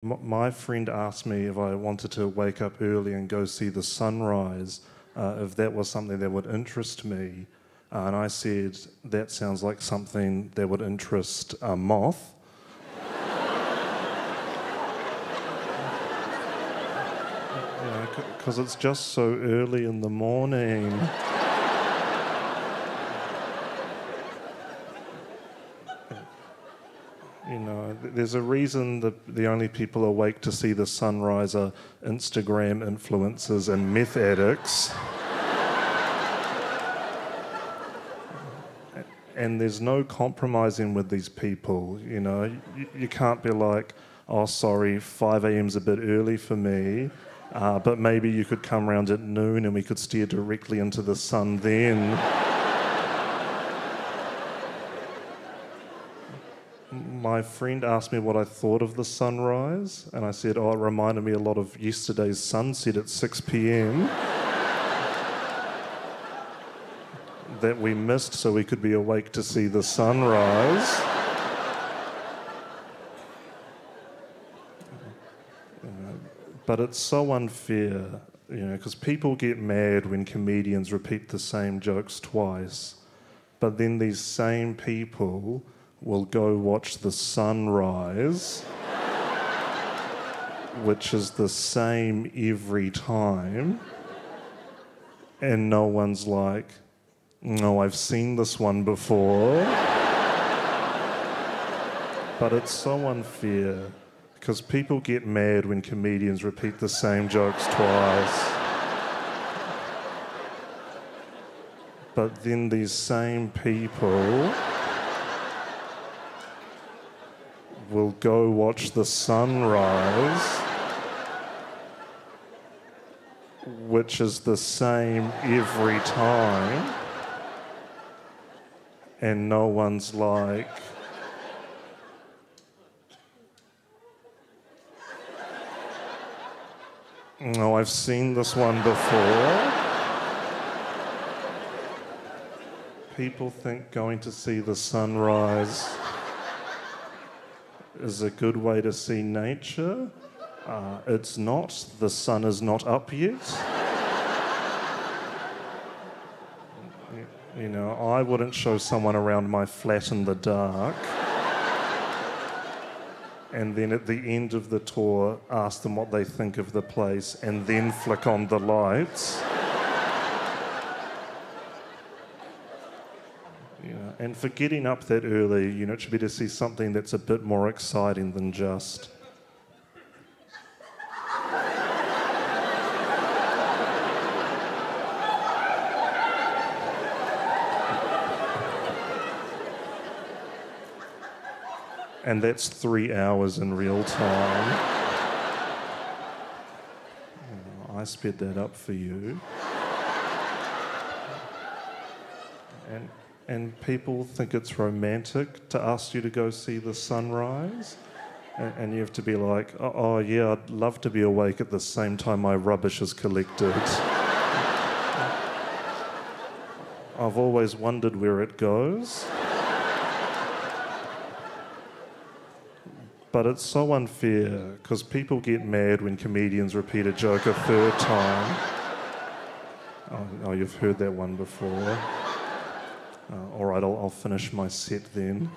My friend asked me if I wanted to wake up early and go see the sunrise, if that was something that would interest me. And I said, that sounds like something that would interest a moth. Because it's just so early in the morning. There's a reason that the only people awake to see the sunrise are Instagram influencers and meth addicts. And there's no compromising with these people, You can't be like, oh, sorry, 5 a.m.'s a bit early for me, but maybe you could come round at noon and we could steer directly into the sun then. My friend asked me what I thought of the sunrise, and I said, oh, it reminded me a lot of yesterday's sunset at 6 p.m. that we missed so we could be awake to see the sunrise. But it's so unfair, because people get mad when comedians repeat the same jokes twice, but then these same people will go watch the sunrise, which is the same every time, and no one's like, no, I've seen this one before. But it's so unfair, because people get mad when comedians repeat the same jokes twice. But then these same people will go watch the sunrise, which is the same every time, and no one's like, no, I've seen this one before. People think going to see the sunrise is a good way to see nature. It's not. The sun is not up yet. I wouldn't show someone around my flat in the dark and then at the end of the tour ask them what they think of the place and then flick on the lights. And for getting up that early, it should be to see something that's a bit more exciting than just. And that's 3 hours in real time. I sped that up for you. And people think it's romantic to ask you to go see the sunrise. And you have to be like, oh yeah, I'd love to be awake at the same time my rubbish is collected. I've always wondered where it goes. But it's so unfair, because people get mad when comedians repeat a joke a third time. Oh, you've heard that one before. All right, I'll finish my set then.